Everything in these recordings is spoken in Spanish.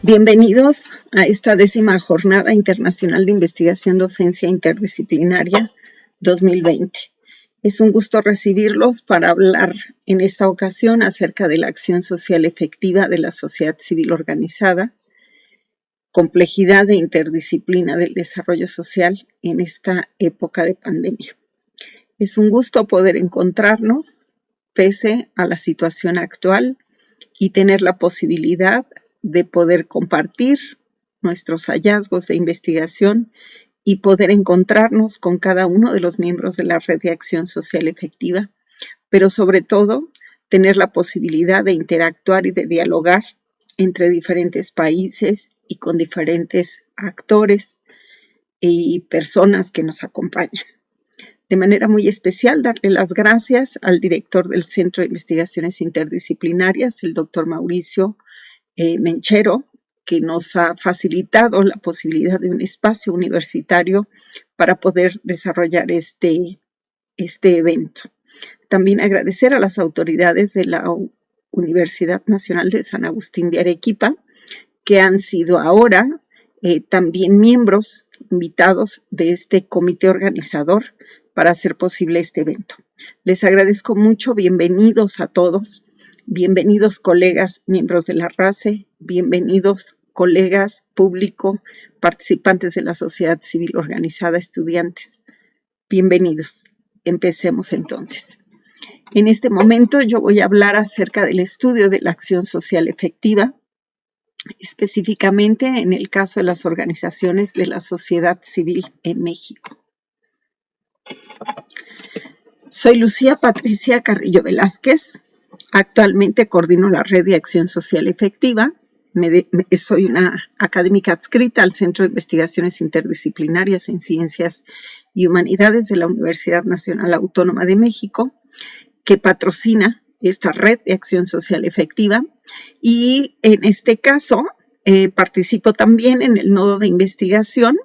Bienvenidos a esta 10ª Jornada Internacional de Investigación Docencia Interdisciplinaria 2020. Es un gusto recibirlos para hablar en esta ocasión acerca de la acción social efectiva de la sociedad civil organizada, complejidad e interdisciplina del desarrollo social en esta época de pandemia. Es un gusto poder encontrarnos pese a la situación actual y tener la posibilidad de poder compartir nuestros hallazgos de investigación y poder encontrarnos con cada uno de los miembros de la Red de Acción Social Efectiva, pero sobre todo tener la posibilidad de interactuar y de dialogar entre diferentes países y con diferentes actores y personas que nos acompañan. De manera muy especial, darle las gracias al director del Centro de Investigaciones Interdisciplinarias, el doctor Mauricio Menchero, que nos ha facilitado la posibilidad de un espacio universitario para poder desarrollar este evento. También agradecer a las autoridades de la Universidad Nacional de San Agustín de Arequipa, que han sido ahora también miembros invitados de este comité organizador para hacer posible este evento. Les agradezco mucho, bienvenidos a todos. Bienvenidos colegas, miembros de la RACE, bienvenidos colegas, público, participantes de la sociedad civil organizada, estudiantes. Bienvenidos. Empecemos entonces. En este momento yo voy a hablar acerca del estudio de la acción social efectiva, específicamente en el caso de las organizaciones de la sociedad civil en México. Soy Lucía Patricia Carrillo Velázquez. Actualmente coordino la Red de Acción Social Efectiva. Soy una académica adscrita al Centro de Investigaciones Interdisciplinarias en Ciencias y Humanidades de la Universidad Nacional Autónoma de México, que patrocina esta Red de Acción Social Efectiva. Y en este caso participo también en el nodo de investigación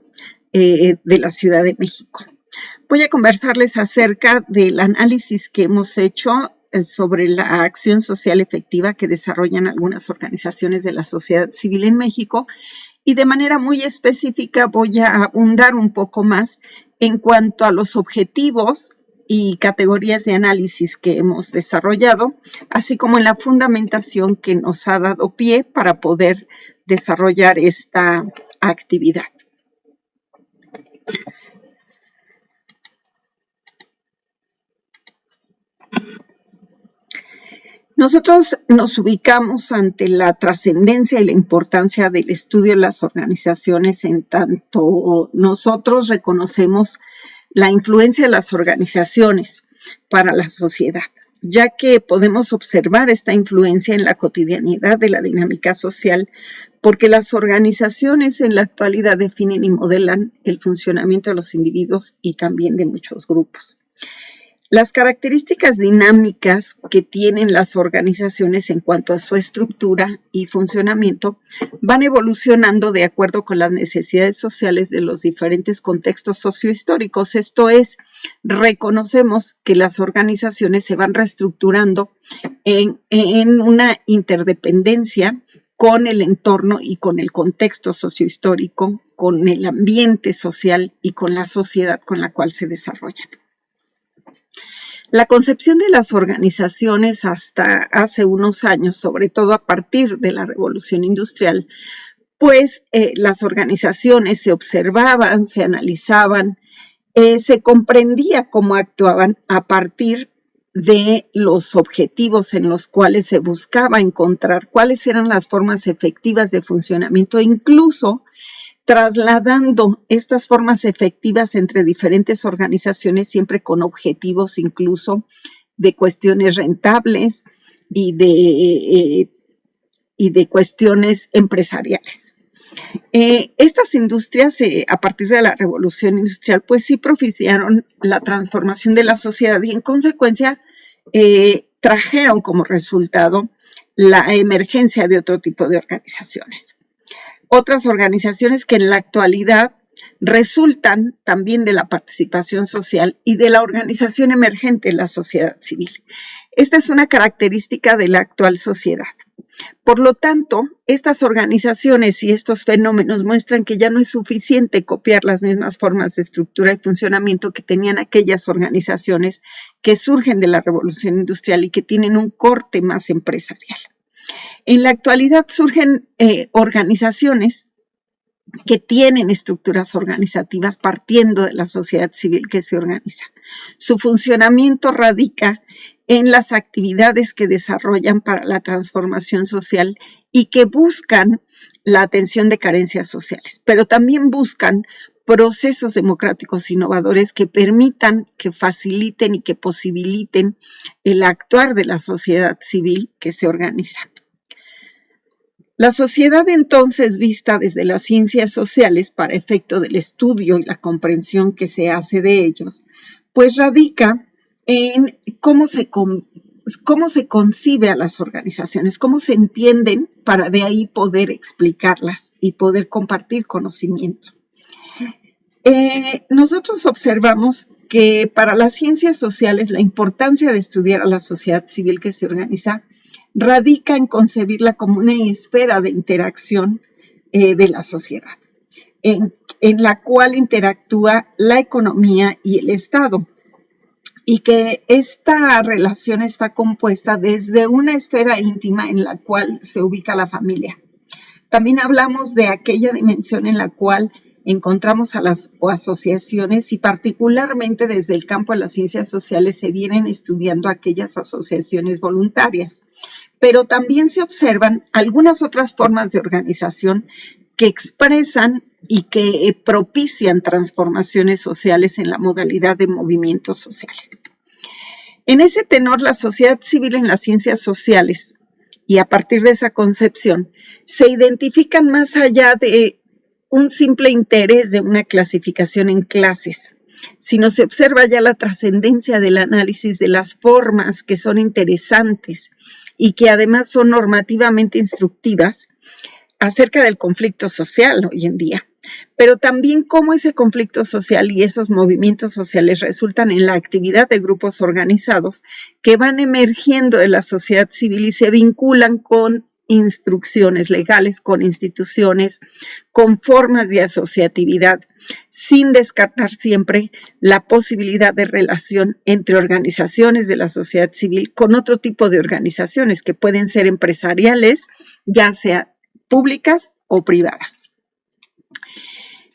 de la Ciudad de México. Voy a conversarles acerca del análisis que hemos hecho sobre la acción social efectiva que desarrollan algunas organizaciones de la sociedad civil en México, y de manera muy específica voy a abundar un poco más en cuanto a los objetivos y categorías de análisis que hemos desarrollado, así como en la fundamentación que nos ha dado pie para poder desarrollar esta actividad. Nosotros nos ubicamos ante la trascendencia y la importancia del estudio de las organizaciones, en tanto nosotros reconocemos la influencia de las organizaciones para la sociedad, ya que podemos observar esta influencia en la cotidianidad de la dinámica social, porque las organizaciones en la actualidad definen y modelan el funcionamiento de los individuos y también de muchos grupos. Las características dinámicas que tienen las organizaciones en cuanto a su estructura y funcionamiento van evolucionando de acuerdo con las necesidades sociales de los diferentes contextos sociohistóricos. Esto es, reconocemos que las organizaciones se van reestructurando en una interdependencia con el entorno y con el contexto sociohistórico, con el ambiente social y con la sociedad con la cual se desarrollan. La concepción de las organizaciones hasta hace unos años, sobre todo a partir de la Revolución Industrial, pues las organizaciones se observaban, se analizaban, se comprendía cómo actuaban a partir de los objetivos en los cuales se buscaba encontrar cuáles eran las formas efectivas de funcionamiento, incluso trasladando estas formas efectivas entre diferentes organizaciones, siempre con objetivos incluso de cuestiones rentables y de cuestiones empresariales. Estas industrias, a partir de la Revolución Industrial, pues sí propiciaron la transformación de la sociedad y en consecuencia trajeron como resultado la emergencia de otro tipo de organizaciones. Otras organizaciones que en la actualidad resultan también de la participación social y de la organización emergente en la sociedad civil. Esta es una característica de la actual sociedad. Por lo tanto, estas organizaciones y estos fenómenos muestran que ya no es suficiente copiar las mismas formas de estructura y funcionamiento que tenían aquellas organizaciones que surgen de la Revolución Industrial y que tienen un corte más empresarial. En la actualidad surgen organizaciones que tienen estructuras organizativas partiendo de la sociedad civil que se organiza. Su funcionamiento radica en las actividades que desarrollan para la transformación social y que buscan la atención de carencias sociales, pero también buscan procesos democráticos innovadores que permitan, que faciliten y que posibiliten el actuar de la sociedad civil que se organiza. La sociedad entonces vista desde las ciencias sociales para efecto del estudio y la comprensión que se hace de ellos, pues radica en cómo se concibe a las organizaciones, cómo se entienden para de ahí poder explicarlas y poder compartir conocimiento. Nosotros observamos que para las ciencias sociales la importancia de estudiar a la sociedad civil que se organiza radica en concebirla como una esfera de interacción de la sociedad, en la cual interactúa la economía y el Estado, y que esta relación está compuesta desde una esfera íntima en la cual se ubica la familia. También hablamos de aquella dimensión en la cual encontramos a las asociaciones y particularmente desde el campo de las ciencias sociales se vienen estudiando aquellas asociaciones voluntarias, pero también se observan algunas otras formas de organización que expresan y que propician transformaciones sociales en la modalidad de movimientos sociales. En ese tenor, la sociedad civil en las ciencias sociales, y a partir de esa concepción, se identifican más allá de un simple interés de una clasificación en clases, sino se observa ya la trascendencia del análisis de las formas que son interesantes y que además son normativamente instructivas acerca del conflicto social hoy en día, pero también cómo ese conflicto social y esos movimientos sociales resultan en la actividad de grupos organizados que van emergiendo de la sociedad civil y se vinculan con instrucciones legales, con instituciones, con formas de asociatividad, sin descartar siempre la posibilidad de relación entre organizaciones de la sociedad civil con otro tipo de organizaciones que pueden ser empresariales, ya sea públicas o privadas.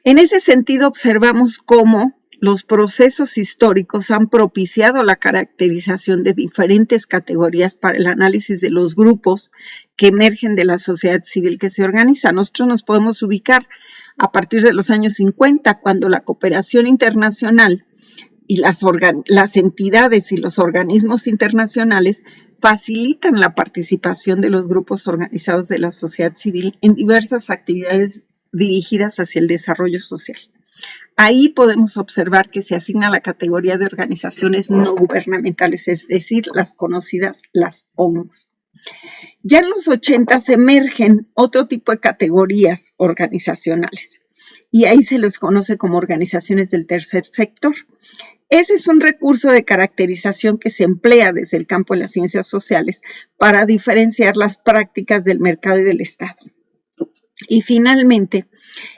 En ese sentido, observamos cómo los procesos históricos han propiciado la caracterización de diferentes categorías para el análisis de los grupos que emergen de la sociedad civil que se organiza. Nosotros nos podemos ubicar a partir de los años 50, cuando la cooperación internacional y las entidades y los organismos internacionales facilitan la participación de los grupos organizados de la sociedad civil en diversas actividades dirigidas hacia el desarrollo social. Ahí podemos observar que se asigna la categoría de organizaciones no gubernamentales, es decir, las conocidas las ONGs. Ya en los 80 emergen otro tipo de categorías organizacionales y ahí se les conoce como organizaciones del tercer sector. Ese es un recurso de caracterización que se emplea desde el campo de las ciencias sociales para diferenciar las prácticas del mercado y del Estado. Y finalmente,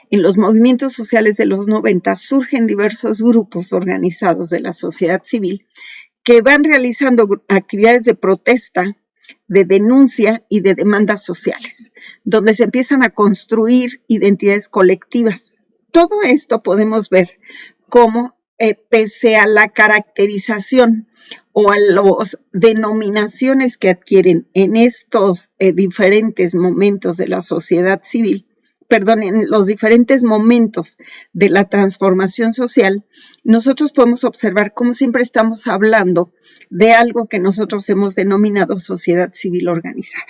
en los movimientos sociales de los 90 surgen diversos grupos organizados de la sociedad civil que van realizando actividades de protesta, de denuncia y de demandas sociales, donde se empiezan a construir identidades colectivas. Todo esto podemos ver cómo pese a la caracterización o a las denominaciones que adquieren en estos diferentes momentos de la sociedad civil, en los diferentes momentos de la transformación social, nosotros podemos observar cómo siempre estamos hablando de algo que nosotros hemos denominado sociedad civil organizada.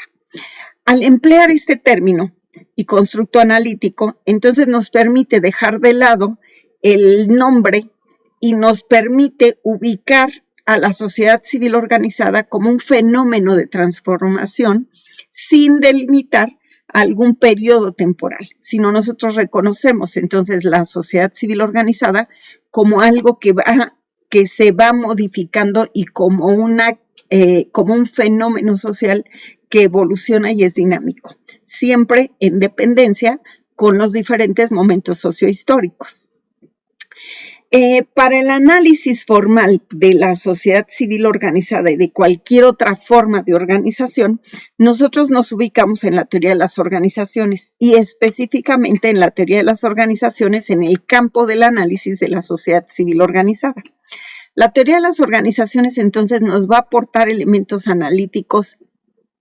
Al emplear este término y constructo analítico, entonces nos permite dejar de lado el nombre y nos permite ubicar a la sociedad civil organizada como un fenómeno de transformación sin delimitar algún periodo temporal, sino nosotros reconocemos entonces la sociedad civil organizada como algo que se va modificando y como una como un fenómeno social que evoluciona y es dinámico, siempre en dependencia con los diferentes momentos sociohistóricos. Para el análisis formal de la sociedad civil organizada y de cualquier otra forma de organización, nosotros nos ubicamos en la teoría de las organizaciones y específicamente en la teoría de las organizaciones en el campo del análisis de la sociedad civil organizada. La teoría de las organizaciones entonces nos va a aportar elementos analíticos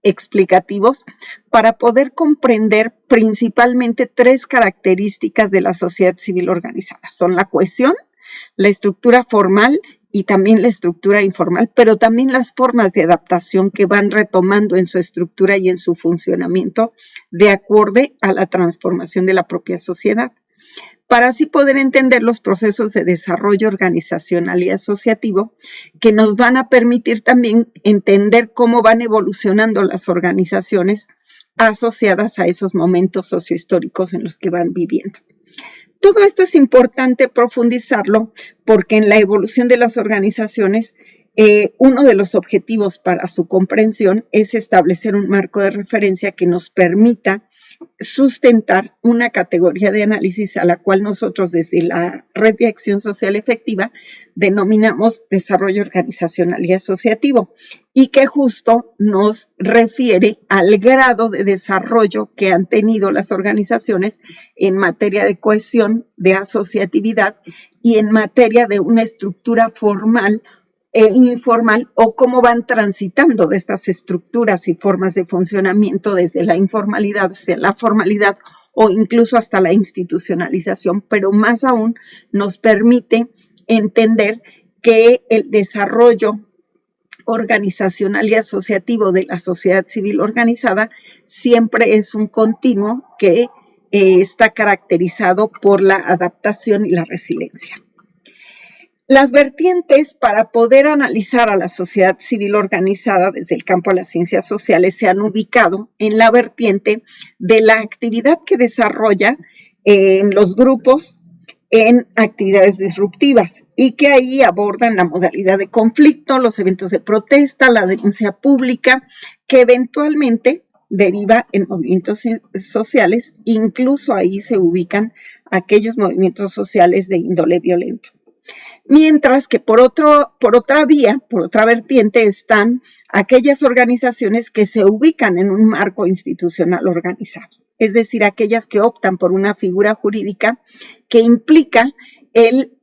explicativos para poder comprender principalmente tres características de la sociedad civil organizada. Son la cohesión, la estructura formal y también la estructura informal, pero también las formas de adaptación que van retomando en su estructura y en su funcionamiento de acuerdo a la transformación de la propia sociedad. Para así poder entender los procesos de desarrollo organizacional y asociativo que nos van a permitir también entender cómo van evolucionando las organizaciones asociadas a esos momentos sociohistóricos en los que van viviendo. Todo esto es importante profundizarlo porque en la evolución de las organizaciones, uno de los objetivos para su comprensión es establecer un marco de referencia que nos permita sustentar una categoría de análisis a la cual nosotros desde la Red de Acción Social Efectiva denominamos desarrollo organizacional y asociativo y que justo nos refiere al grado de desarrollo que han tenido las organizaciones en materia de cohesión, de asociatividad y en materia de una estructura formal e informal o cómo van transitando de estas estructuras y formas de funcionamiento desde la informalidad hacia la formalidad o incluso hasta la institucionalización, pero más aún nos permite entender que el desarrollo organizacional y asociativo de la sociedad civil organizada siempre es un continuo que está caracterizado por la adaptación y la resiliencia. Las vertientes para poder analizar a la sociedad civil organizada desde el campo de las ciencias sociales se han ubicado en la vertiente de la actividad que desarrolla en los grupos en actividades disruptivas y que ahí abordan la modalidad de conflicto, los eventos de protesta, la denuncia pública, que eventualmente deriva en movimientos sociales, incluso ahí se ubican aquellos movimientos sociales de índole violento. Mientras que por otra vertiente, están aquellas organizaciones que se ubican en un marco institucional organizado, es decir, aquellas que optan por una figura jurídica que implica el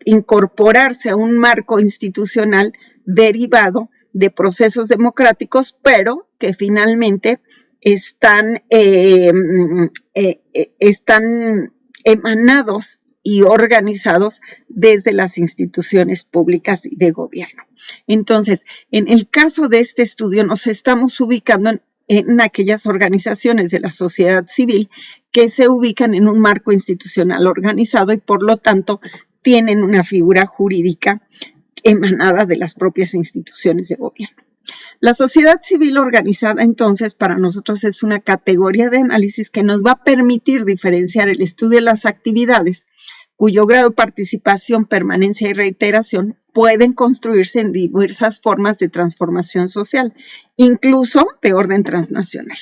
incorporarse a un marco institucional derivado de procesos democráticos, pero que finalmente están emanados y organizados desde las instituciones públicas y de gobierno. Entonces, en el caso de este estudio nos estamos ubicando en aquellas organizaciones de la sociedad civil que se ubican en un marco institucional organizado y por lo tanto tienen una figura jurídica emanada de las propias instituciones de gobierno. La sociedad civil organizada, entonces, para nosotros es una categoría de análisis que nos va a permitir diferenciar el estudio de las actividades cuyo grado de participación, permanencia y reiteración pueden construirse en diversas formas de transformación social, incluso de orden transnacional.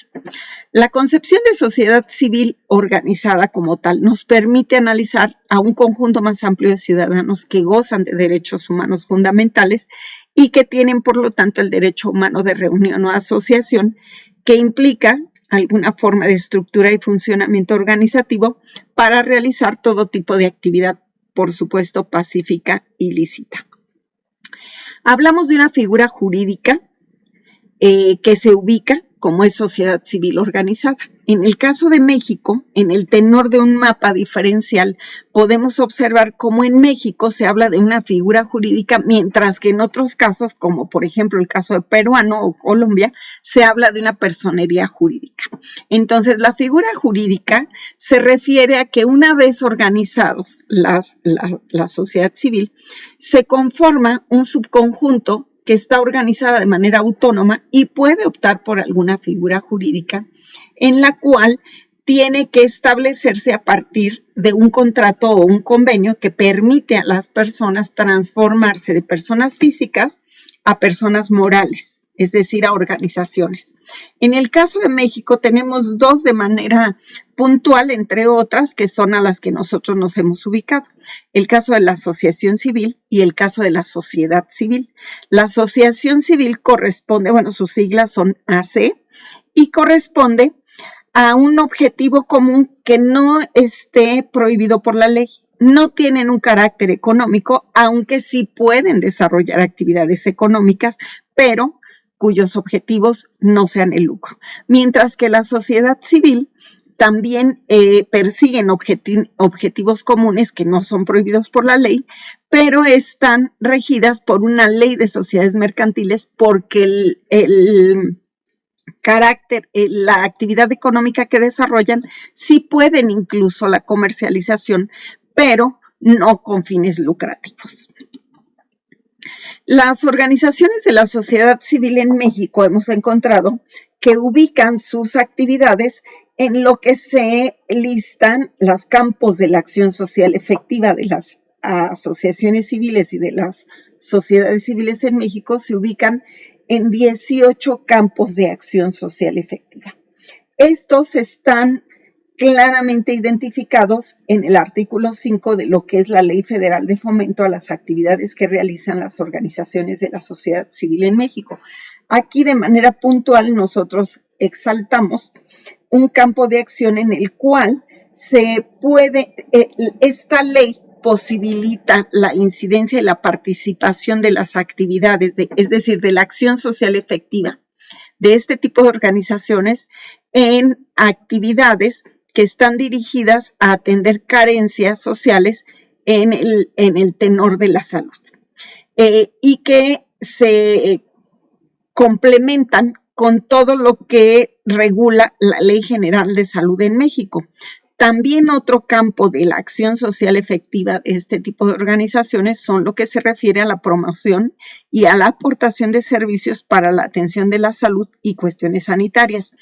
La concepción de sociedad civil organizada como tal nos permite analizar a un conjunto más amplio de ciudadanos que gozan de derechos humanos fundamentales y que tienen, por lo tanto, el derecho humano de reunión o asociación, que implica alguna forma de estructura y funcionamiento organizativo para realizar todo tipo de actividad, por supuesto, pacífica y lícita. Hablamos de una figura jurídica que se ubica como es sociedad civil organizada. En el caso de México, en el tenor de un mapa diferencial, podemos observar cómo en México se habla de una figura jurídica, mientras que en otros casos, como por ejemplo el caso de Peruano o Colombia, se habla de una personería jurídica. Entonces, la figura jurídica se refiere a que una vez organizados la sociedad civil, se conforma un subconjunto que está organizada de manera autónoma y puede optar por alguna figura jurídica en la cual tiene que establecerse a partir de un contrato o un convenio que permite a las personas transformarse de personas físicas a personas morales, es decir, a organizaciones. En el caso de México tenemos dos de manera puntual, entre otras, que son a las que nosotros nos hemos ubicado. El caso de la asociación civil y el caso de la sociedad civil. La asociación civil corresponde, bueno, sus siglas son AC, y corresponde a un objetivo común que no esté prohibido por la ley. No tienen un carácter económico, aunque sí pueden desarrollar actividades económicas, pero cuyos objetivos no sean el lucro. Mientras que la sociedad civil también persiguen objetivos comunes que no son prohibidos por la ley, pero están regidas por una ley de sociedades mercantiles porque el carácter, la actividad económica que desarrollan, sí pueden incluso la comercialización, pero no con fines lucrativos. Las organizaciones de la sociedad civil en México hemos encontrado que ubican sus actividades en lo que se listan los campos de la acción social efectiva de las asociaciones civiles y de las sociedades civiles en México. Se ubican en 18 campos de acción social efectiva. Estos están claramente identificados en el artículo 5 de lo que es la Ley Federal de Fomento a las actividades que realizan las organizaciones de la sociedad civil en México. Aquí de manera puntual nosotros exaltamos un campo de acción en el cual se puede, esta ley posibilita la incidencia y la participación de las actividades, es decir, de la acción social efectiva de este tipo de organizaciones en actividades que están dirigidas a atender carencias sociales en el tenor de la salud y que se complementan con todo lo que regula la Ley General de Salud en México. También otro campo de la acción social efectiva de este tipo de organizaciones son lo que se refiere a la promoción y a la aportación de servicios para la atención de la salud y cuestiones sanitarias.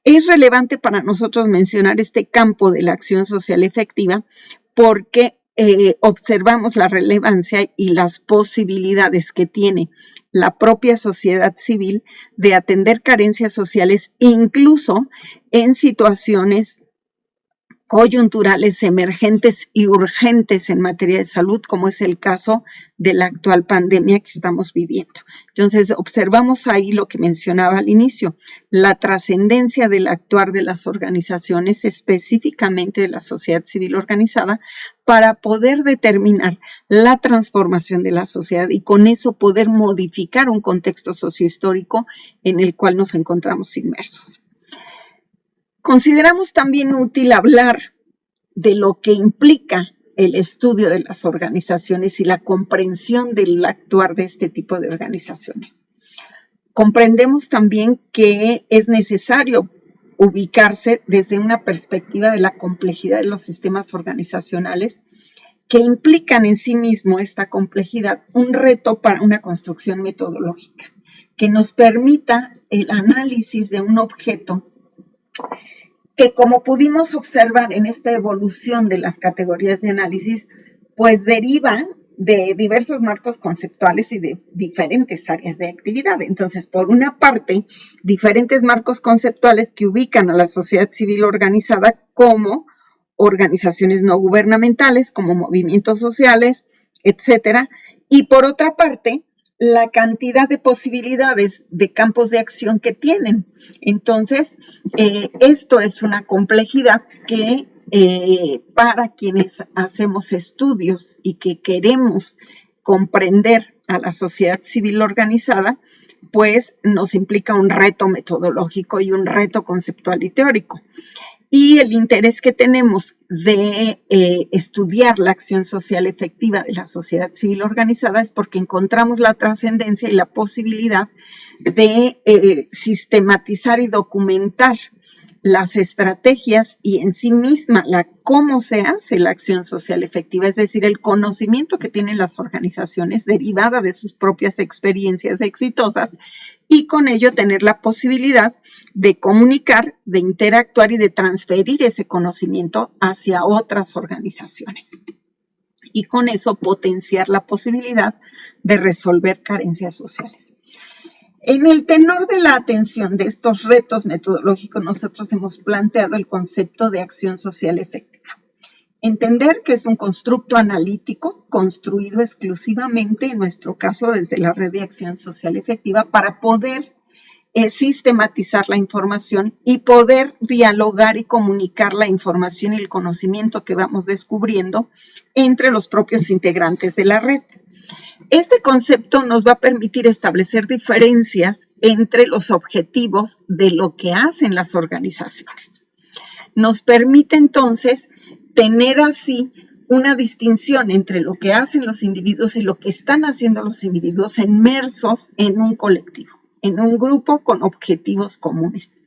Es relevante para nosotros mencionar este campo de la acción social efectiva porque observamos la relevancia y las posibilidades que tiene la propia sociedad civil de atender carencias sociales, incluso en situaciones coyunturales, emergentes y urgentes en materia de salud, como es el caso de la actual pandemia que estamos viviendo. Entonces, observamos ahí lo que mencionaba al inicio, la trascendencia del actuar de las organizaciones, específicamente de la sociedad civil organizada, para poder determinar la transformación de la sociedad y con eso poder modificar un contexto sociohistórico en el cual nos encontramos inmersos. Consideramos también útil hablar de lo que implica el estudio de las organizaciones y la comprensión del actuar de este tipo de organizaciones. Comprendemos también que es necesario ubicarse desde una perspectiva de la complejidad de los sistemas organizacionales que implican en sí mismo esta complejidad, un reto para una construcción metodológica que nos permita el análisis de un objeto que, como pudimos observar en esta evolución de las categorías de análisis, pues derivan de diversos marcos conceptuales y de diferentes áreas de actividad. Entonces, por una parte, diferentes marcos conceptuales que ubican a la sociedad civil organizada como organizaciones no gubernamentales, como movimientos sociales, etcétera. Y por otra parte, la cantidad de posibilidades de campos de acción que tienen. Entonces, esto es una complejidad que para quienes hacemos estudios y que queremos comprender a la sociedad civil organizada, pues nos implica un reto metodológico y un reto conceptual y teórico. Y el interés que tenemos de estudiar la acción social efectiva de la sociedad civil organizada es porque encontramos la trascendencia y la posibilidad de sistematizar y documentar las estrategias y en sí misma cómo se hace la acción social efectiva, es decir, el conocimiento que tienen las organizaciones derivada de sus propias experiencias exitosas y con ello tener la posibilidad de comunicar, de interactuar y de transferir ese conocimiento hacia otras organizaciones. y con eso potenciar la posibilidad de resolver carencias sociales. En el tenor de la atención de estos retos metodológicos, nosotros hemos planteado el concepto de acción social efectiva. Entender que es un constructo analítico construido exclusivamente, en nuestro caso, desde la red de acción social efectiva, para poder sistematizar la información y poder dialogar y comunicar la información y el conocimiento que vamos descubriendo entre los propios integrantes de la red. Este concepto nos va a permitir establecer diferencias entre los objetivos de lo que hacen las organizaciones. Nos permite entonces tener así una distinción entre lo que hacen los individuos y lo que están haciendo los individuos inmersos en un colectivo, en un grupo con objetivos comunes.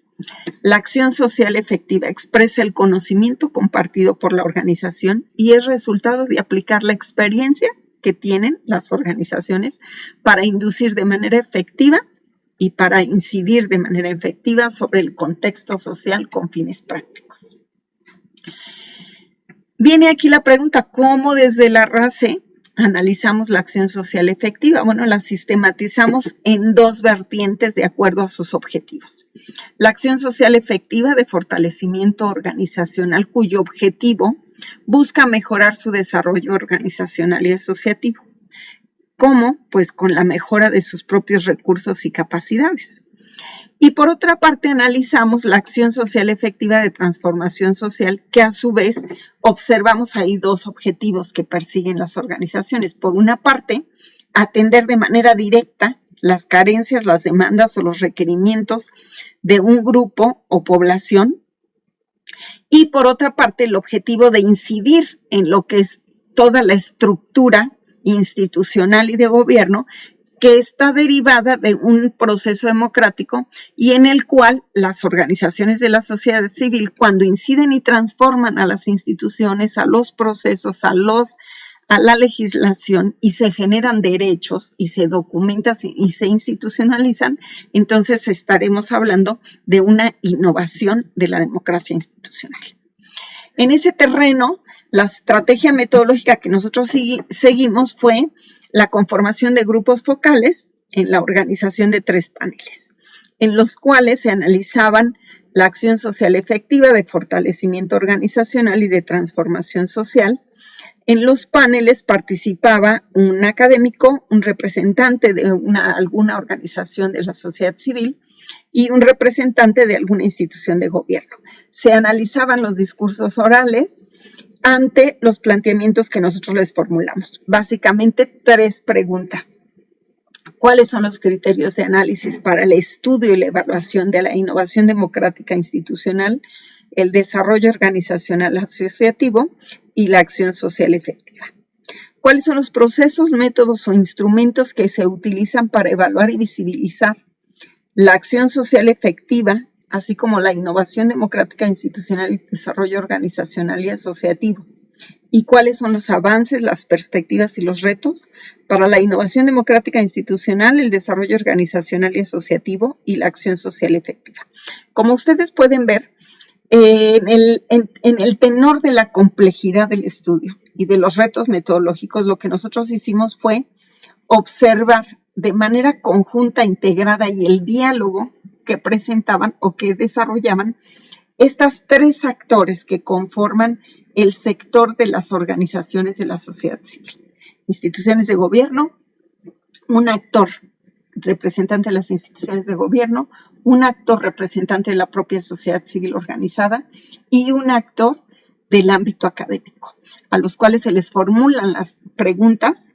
La acción social efectiva expresa el conocimiento compartido por la organización y es resultado de aplicar la experiencia que tienen las organizaciones para inducir de manera efectiva y para incidir de manera efectiva sobre el contexto social con fines prácticos. Viene aquí la pregunta, ¿cómo desde la RACE analizamos la acción social efectiva? Bueno, la sistematizamos en dos vertientes de acuerdo a sus objetivos. La acción social efectiva de fortalecimiento organizacional, cuyo objetivo busca mejorar su desarrollo organizacional y asociativo. ¿Cómo? Pues con la mejora de sus propios recursos y capacidades. Y por otra parte, analizamos la acción social efectiva de transformación social, que a su vez observamos ahí dos objetivos que persiguen las organizaciones. Por una parte, atender de manera directa las carencias, las demandas o los requerimientos de un grupo o población. Y por otra parte, el objetivo de incidir en lo que es toda la estructura institucional y de gobierno que está derivada de un proceso democrático y en el cual las organizaciones de la sociedad civil, cuando inciden y transforman a las instituciones, a los procesos, a la legislación y se generan derechos y se documentan y se institucionalizan, entonces estaremos hablando de una innovación de la democracia institucional. En ese terreno, la estrategia metodológica que nosotros seguimos fue la conformación de grupos focales en la organización de 3 paneles, en los cuales se analizaban la acción social efectiva de fortalecimiento organizacional y de transformación social. En los paneles participaba un académico, un representante de alguna organización de la sociedad civil y un representante de alguna institución de gobierno. Se analizaban los discursos orales ante los planteamientos que nosotros les formulamos. Básicamente 3 preguntas. ¿Cuáles son los criterios de análisis para el estudio y la evaluación de la innovación democrática institucional, el desarrollo organizacional asociativo y la acción social efectiva? ¿Cuáles son los procesos, métodos o instrumentos que se utilizan para evaluar y visibilizar la acción social efectiva, así como la innovación democrática institucional y desarrollo organizacional y asociativo? ¿Y cuáles son los avances, las perspectivas y los retos para la innovación democrática institucional, el desarrollo organizacional y asociativo y la acción social efectiva? Como ustedes pueden ver, en el tenor de la complejidad del estudio y de los retos metodológicos, lo que nosotros hicimos fue observar de manera conjunta, integrada y el diálogo que presentaban o que desarrollaban estas 3 actores que conforman el sector de las organizaciones de la sociedad civil. Instituciones de gobierno, un actor representante de las instituciones de gobierno, un actor representante de la propia sociedad civil organizada y un actor del ámbito académico, a los cuales se les formulan las preguntas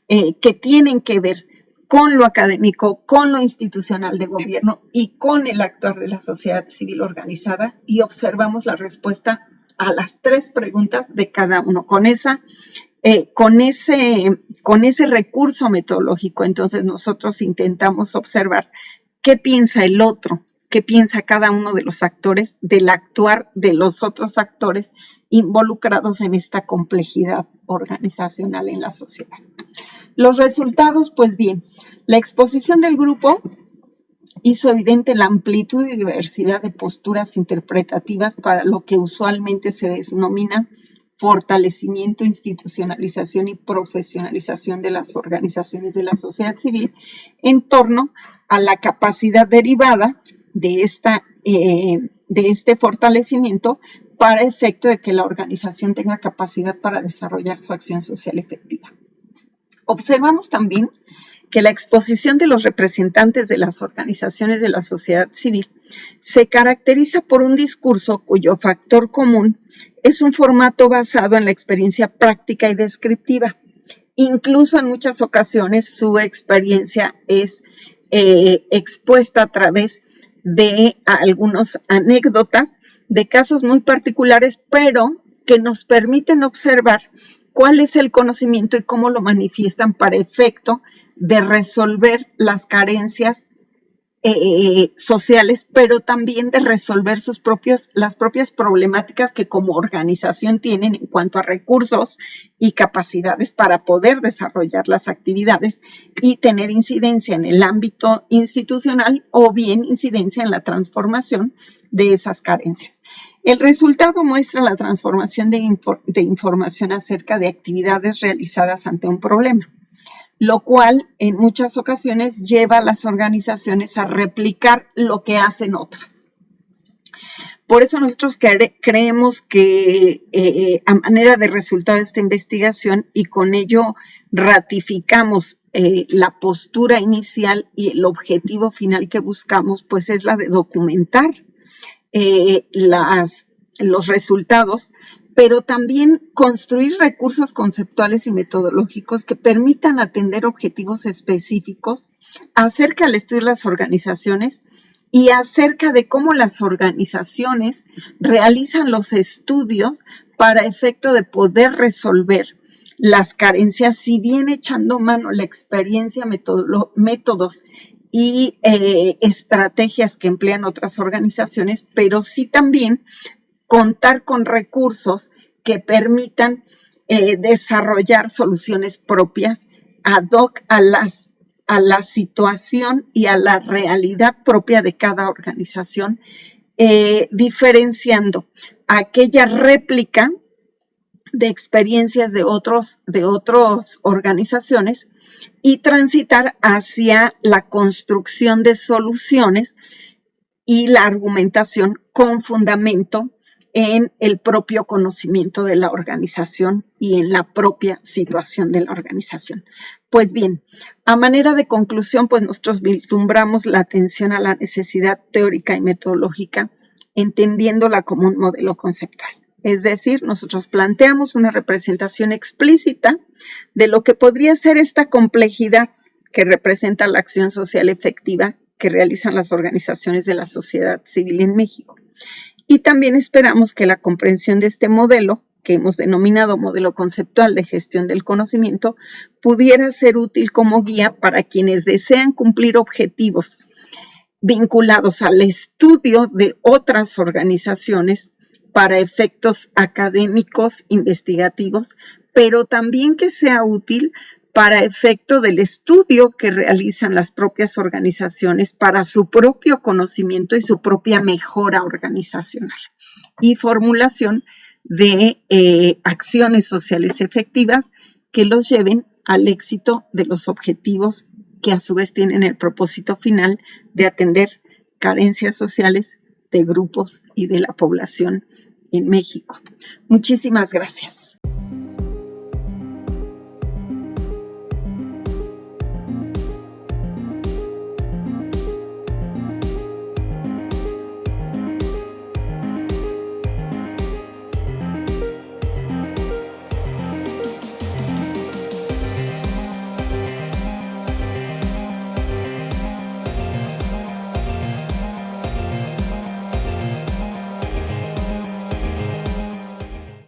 que tienen que ver con lo académico, con lo institucional de gobierno y con el actor de la sociedad civil organizada, y observamos la respuesta a las 3 preguntas de cada uno. Con ese recurso metodológico, entonces nosotros intentamos observar qué piensa el otro, qué piensa cada uno de los actores del actuar de los otros actores involucrados en esta complejidad organizacional en la sociedad. Los resultados, pues bien, la exposición del grupo hizo evidente la amplitud y diversidad de posturas interpretativas para lo que usualmente se denomina fortalecimiento, institucionalización y profesionalización de las organizaciones de la sociedad civil en torno a la capacidad derivada de este fortalecimiento para efecto de que la organización tenga capacidad para desarrollar su acción social efectiva. Observamos también que la exposición de los representantes de las organizaciones de la sociedad civil se caracteriza por un discurso cuyo factor común es un formato basado en la experiencia práctica y descriptiva. Incluso en muchas ocasiones su experiencia es expuesta a través de algunas anécdotas de casos muy particulares, pero que nos permiten observar cuál es el conocimiento y cómo lo manifiestan para efecto de resolver las carencias sociales, pero también de resolver las propias problemáticas que como organización tienen en cuanto a recursos y capacidades para poder desarrollar las actividades y tener incidencia en el ámbito institucional o bien incidencia en la transformación de esas carencias. El resultado muestra la transformación de información acerca de actividades realizadas ante un problema, lo cual en muchas ocasiones lleva a las organizaciones a replicar lo que hacen otras. Por eso nosotros creemos que a manera de resultado de esta investigación y con ello ratificamos la postura inicial y el objetivo final que buscamos, pues es la de documentar los resultados, pero también construir recursos conceptuales y metodológicos que permitan atender objetivos específicos acerca del estudio de las organizaciones y acerca de cómo las organizaciones realizan los estudios para efecto de poder resolver las carencias, si bien echando mano a la experiencia, métodos y estrategias que emplean otras organizaciones, pero sí también contar con recursos que permitan desarrollar soluciones propias ad hoc a la situación y a la realidad propia de cada organización, diferenciando aquella réplica de experiencias de otras organizaciones y transitar hacia la construcción de soluciones y la argumentación con fundamento en el propio conocimiento de la organización y en la propia situación de la organización. Pues bien, a manera de conclusión, pues nosotros vislumbramos la atención a la necesidad teórica y metodológica, entendiéndola como un modelo conceptual. Es decir, nosotros planteamos una representación explícita de lo que podría ser esta complejidad que representa la acción social efectiva que realizan las organizaciones de la sociedad civil en México. Y también esperamos que la comprensión de este modelo, que hemos denominado modelo conceptual de gestión del conocimiento, pudiera ser útil como guía para quienes desean cumplir objetivos vinculados al estudio de otras organizaciones para efectos académicos, investigativos, pero también que sea útil para efecto del estudio que realizan las propias organizaciones para su propio conocimiento y su propia mejora organizacional y formulación de acciones sociales efectivas que los lleven al éxito de los objetivos que a su vez tienen el propósito final de atender carencias sociales de grupos y de la población en México. Muchísimas gracias.